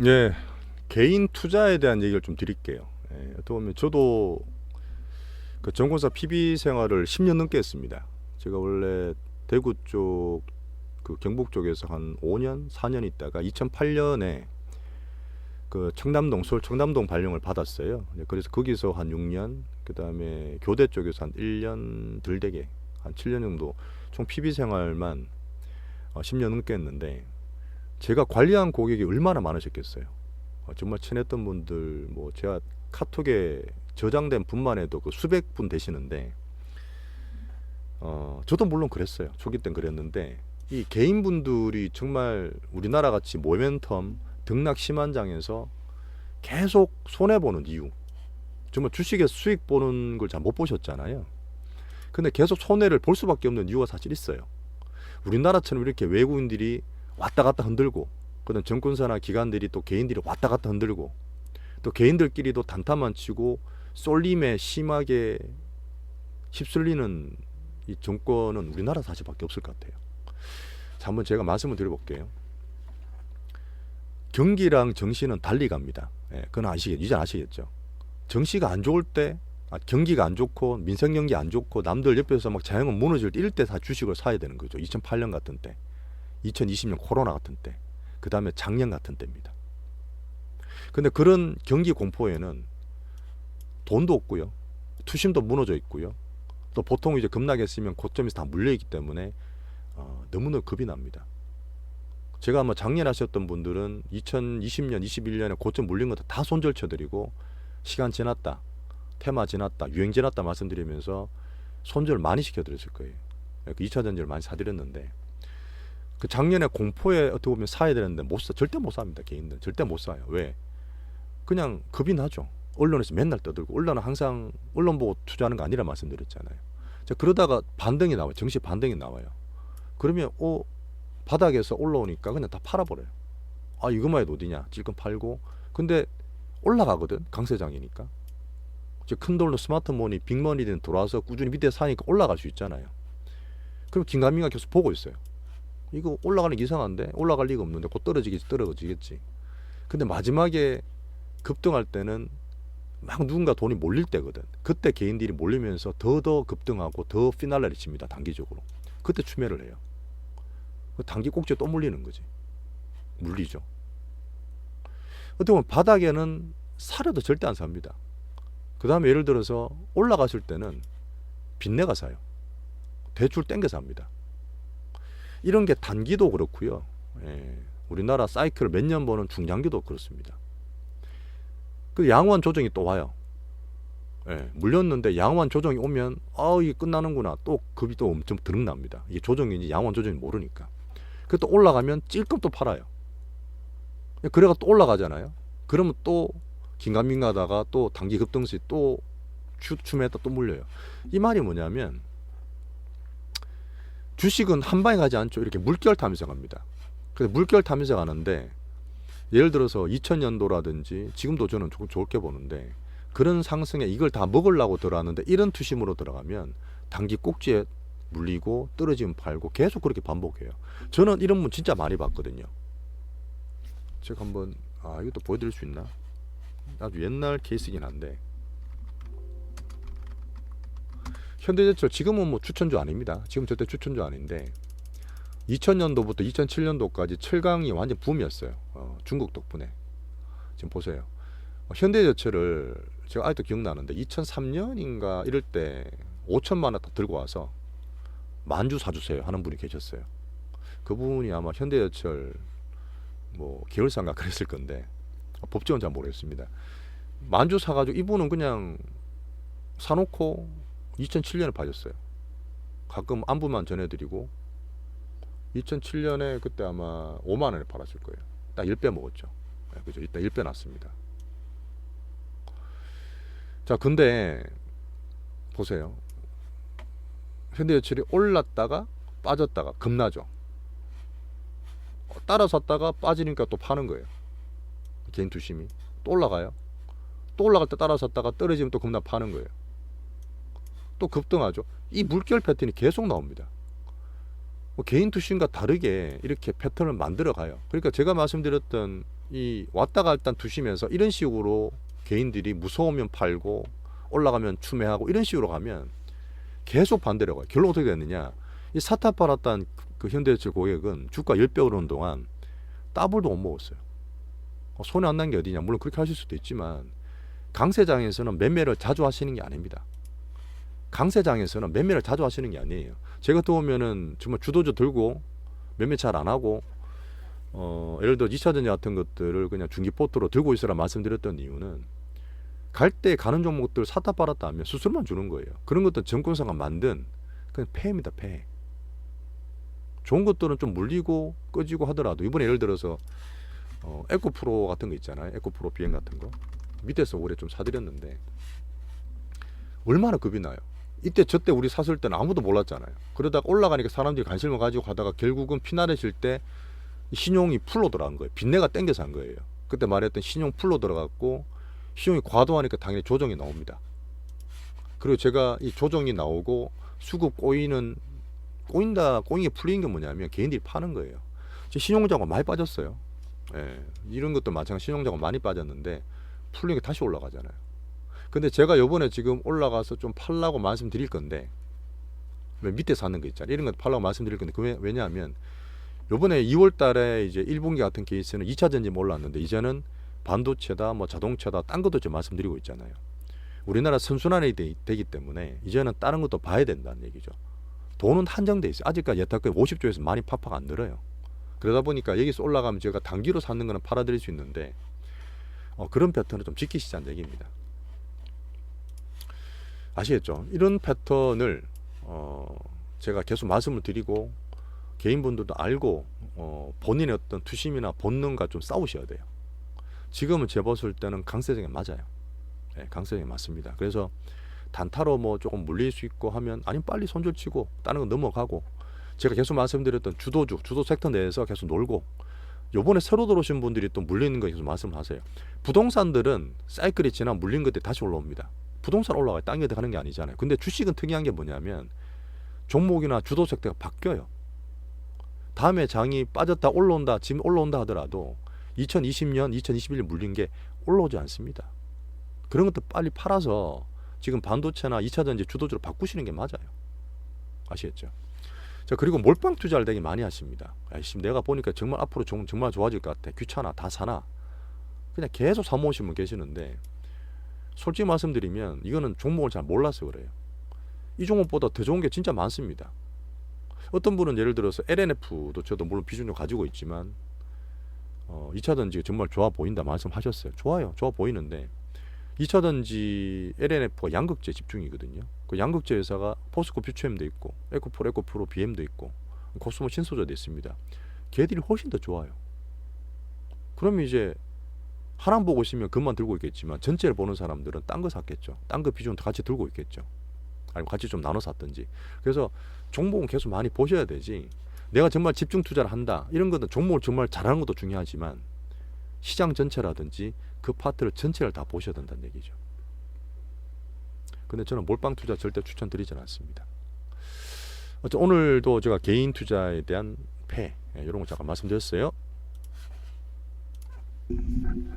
예, 개인 투자에 대한 얘기를 좀 드릴게요. 예, 어떻게 보면 저도 그 증권사 PB 생활을 10년 넘게 했습니다. 제가 원래 대구 쪽, 그 경북 쪽에서 한 5년, 4년 있다가 2008년에 그 청담동, 서울 청담동 발령을 받았어요. 예, 그래서 거기서 한 6년, 그 다음에 교대 쪽에서 한 1년 덜 되게, 한 7년 정도 총 PB 생활만 10년 넘게 했는데, 제가 관리한 고객이 얼마나 많으셨겠어요. 정말 친했던 분들, 뭐 제가 카톡에 저장된 분만 해도 그 수백 분 되시는데, 저도 물론 그랬어요. 초기 땐 그랬는데, 이 개인분들이 정말 우리나라 같이 모멘텀 등락 심한장에서 계속 손해 보는 이유, 정말 주식에 수익 보는 걸 잘 못 보셨잖아요. 근데 계속 손해를 볼 수밖에 없는 이유가 사실 있어요. 우리나라처럼 이렇게 외국인들이 왔다 갔다 흔들고, 그다음 증권사나 기관들이 또 개인들이 왔다 갔다 흔들고, 또 개인들끼리도 단타만 치고 쏠림에 심하게 휩쓸리는 이 정권은 우리나라 사실밖에 없을 것 같아요. 자, 한번 제가 말씀을 드려볼게요. 경기랑 정시는 달리 갑니다. 예, 그건 이제 아시겠죠. 정시가 안 좋을 때, 경기가 안 좋고 민생 경기 안 좋고 남들 옆에서 막 자영업 무너질 때, 이럴 때 다 주식을 사야 되는 거죠. 2008년 같은 때, 2020년 코로나 같은 때, 그 다음에 작년 같은 때입니다. 근데 그런 경기 공포에는 돈도 없고요, 투심도 무너져 있고요, 또 보통 이제 급락했으면 고점에서 다 물려있기 때문에 너무너무 겁이 납니다. 제가 아마 작년 하셨던 분들은 2020년, 21년에 고점 물린 것도 다 손절쳐드리고, 시간 지났다, 테마 지났다, 유행 지났다 말씀드리면서 손절 많이 시켜드렸을 거예요. 그 2차 전지를 많이 사드렸는데, 그 작년에 공포에 어떻게 보면 사야 되는데 절대 못 삽니다. 개인들 절대 못 사요. 왜? 그냥 겁이 나죠. 언론에서 맨날 떠들고, 언론은 항상 언론 보고 투자하는 거 아니라 말씀드렸잖아요. 자, 그러다가 반등이 나와요. 정시 반등이 나와요. 그러면 바닥에서 올라오니까 그냥 다 팔아버려요. 이것만 해도 어디냐, 찔끔 팔고. 근데 올라가거든, 강세장이니까. 큰 돈으로 스마트머니, 빅머니든 들어와서 꾸준히 밑에 사니까 올라갈 수 있잖아요. 그럼 김가민가 계속 보고 있어요. 이거 올라가는 게 이상한데, 올라갈 리가 없는데 곧 떨어지겠지. 근데 마지막에 급등할 때는 막 누군가 돈이 몰릴 때거든. 그때 개인들이 몰리면서 더 급등하고 더 피날레를 칩니다. 단기적으로. 그때 추매를 해요. 단기 꼭지에 또 물리는 거지. 물리죠. 어떻게 보면 바닥에는 사려도 절대 안 삽니다. 그 다음에 예를 들어서 올라갔을 때는 빚내가 사요. 대출 땡겨 삽니다. 이런 게 단기도 그렇고요. 예, 우리나라 사이클을 몇 년 보는 중장기도 그렇습니다. 그 양호한 조정이 또 와요. 예, 물렸는데 양호한 조정이 오면 이게 끝나는구나, 또 급이 또 엄청 드러납니다. 이게 조정인지 양호한 조정인지 모르니까. 그 또 올라가면 찔끔 또 팔아요. 그래가 또 올라가잖아요. 그러면 또 긴가민 가다가 또 단기 급등시 또 추매했다 또 물려요. 이 말이 뭐냐면, 주식은 한 방에 가지 않죠. 이렇게 물결 타면서 갑니다. 그래서 물결 타면서 가는데, 예를 들어서 2000년도라든지 지금도 저는 조금 좋게 보는데, 그런 상승에 이걸 다 먹으려고 들어가는데 이런 투심으로 들어가면 단기 꼭지에 물리고 떨어지면 팔고 계속 그렇게 반복해요. 저는 이런 분 진짜 많이 봤거든요. 제가 한번 이것도 보여드릴 수 있나? 아주 옛날 케이스긴 한데, 현대제철 지금은 뭐 추천주 아닙니다. 지금 절대 추천주 아닌데, 2000년도부터 2007년도까지 철강이 완전 붐이었어요. 중국 덕분에. 지금 보세요. 현대제철을 제가 아직도 기억나는데 2003년인가 이럴 때 5천만 원 딱 들고 와서 만주 사주세요 하는 분이 계셨어요. 그분이 아마 현대제철 뭐 계열사인가 그랬을 건데, 법정은 잘 모르겠습니다. 만주 사가지고 이분은 그냥 사놓고 2007년에 빠졌어요. 가끔 안부만 전해드리고, 2007년에 그때 아마 5만 원에 팔았을 거예요. 딱 1배 먹었죠. 그죠? 이따 1배 났습니다. 자, 근데 보세요. 현대제철이 올랐다가 빠졌다가 겁나죠. 따라 샀다가 빠지니까 또 파는 거예요. 개인 투심이. 또 올라가요. 또 올라갈 때 따라 샀다가 떨어지면 또 겁나 파는 거예요. 또 급등하죠. 이 물결 패턴이 계속 나옵니다. 개인 투심과 다르게 이렇게 패턴을 만들어 가요. 그러니까 제가 말씀드렸던 이 왔다가 일단 두시면서 이런 식으로 개인들이 무서우면 팔고 올라가면 추매하고 이런 식으로 가면 계속 반대로 가요. 결론 어떻게 됐느냐? 이 사탑 팔았던 그 현대제철 고객은 주가 10배 오르는 동안 더블도 못 먹었어요. 손해 안 난 게 어디냐? 물론 그렇게 하실 수도 있지만 강세장에서는 매매를 자주 하시는 게 아닙니다. 강세장에서는 매매를 자주 하시는 게 아니에요. 제가 또 보면은 정말 주도주 들고 매매 잘 안 하고 예를 들어 2차전지 같은 것들을 그냥 중기포트로 들고 있으라 말씀드렸던 이유는 갈 때 가는 종목들 사다 팔았다 하면 수수료만 주는 거예요. 그런 것들 증권사가 만든 그냥 폐입니다. 폐. 좋은 것들은 좀 물리고 꺼지고 하더라도 이번에 예를 들어서 에코프로 같은 거 있잖아요. 에코프로 비행 같은 거 밑에서 올해 좀 사드렸는데 얼마나 급이 나요. 이때 저때 우리 샀을 때는 아무도 몰랐잖아요. 그러다가 올라가니까 사람들이 관심을 가지고 가다가 결국은 피나르실 때 신용이 풀로 들어간 거예요. 빚내가 땡겨서 한 거예요. 그때 말했던 신용 풀로 들어갔고 신용이 과도하니까 당연히 조정이 나옵니다. 그리고 제가 이 조정이 나오고 수급 꼬이는 꼬이게 풀리는 게 뭐냐면 개인들이 파는 거예요. 신용자가 많이 빠졌어요. 예, 이런 것도 마찬가지 신용자가 많이 빠졌는데 풀리는 게 다시 올라가잖아요. 근데 제가 요번에 지금 올라가서 좀 팔라고 말씀드릴 건데 왜 밑에 사는 거 있잖아요. 이런 거 팔라고 말씀드릴 건데 왜냐하면 요번에 2월 달에 이제 1분기 같은 케이스는 2차 전지 올랐는데 이제는 반도체다 뭐 자동차다 딴 것도 좀 말씀드리고 있잖아요. 우리나라 선순환이 되기 때문에 이제는 다른 것도 봐야 된다는 얘기죠. 돈은 한정돼 있어요. 아직까지 여태까지 50조에서 많이 팍팍 안 늘어요. 그러다 보니까 여기서 올라가면 제가 단기로 사는 거는 팔아드릴 수 있는데 그런 패턴을 좀 지키시자는 얘기입니다. 아시겠죠? 이런 패턴을 제가 계속 말씀을 드리고 개인분들도 알고 본인의 어떤 투심이나 본능과 좀 싸우셔야 돼요. 지금은 제 봤을 때는 강세장에 맞아요. 네, 강세장에 맞습니다. 그래서 단타로 뭐 조금 물릴 수 있고 하면 아니면 빨리 손절치고 다른 거 넘어가고 제가 계속 말씀드렸던 주도 섹터 내에서 계속 놀고 요번에 새로 들어오신 분들이 또 물리는 거 계속 말씀을 하세요. 부동산들은 사이클이 지나 물린 것들이 다시 올라옵니다. 부동산 올라가요. 땅에 들어가는 게 아니잖아요. 근데 주식은 특이한 게 뭐냐면 종목이나 주도 섹터가 바뀌어요. 다음에 장이 빠졌다 올라온다 지금 올라온다 하더라도 2020년 2021년 물린 게 올라오지 않습니다. 그런 것도 빨리 팔아서 지금 반도체나 2차전지 주도주로 바꾸시는 게 맞아요. 아시겠죠? 자, 그리고 몰빵 투자를 되게 많이 하십니다. 지금 내가 보니까 정말 앞으로 정말 좋아질 것 같아. 귀찮아. 다 사나. 그냥 계속 사모으신 분 계시는데 솔직히 말씀드리면 이거는 종목을 잘 몰라서 그래요. 이 종목보다 더 좋은 게 진짜 많습니다. 어떤 분은 예를 들어서 LNF도 저도 물론 비중을 가지고 있지만 2차전지가 정말 좋아 보인다 말씀하셨어요. 좋아요. 좋아 보이는데 2차전지 LNF가 양극재 집중이거든요. 그 양극재 회사가 포스코 퓨처엠도 있고 에코프로 BM도 있고 코스모 신소재도 있습니다. 걔들이 훨씬 더 좋아요. 그러면 이제 하나 보고 있으면 그만 들고 있겠지만 전체를 보는 사람들은 딴 거 샀겠죠. 딴 거 비중도 같이 들고 있겠죠. 아니면 같이 좀 나눠 샀든지. 그래서 종목은 계속 많이 보셔야 되지. 내가 정말 집중 투자를 한다. 이런 것은 종목을 정말 잘하는 것도 중요하지만 시장 전체라든지 그 파트를 전체를 다 보셔야 된다는 얘기죠. 근데 저는 몰빵 투자 절대 추천드리지 않습니다. 오늘도 제가 개인 투자에 대한 이런 거 잠깐 말씀드렸어요.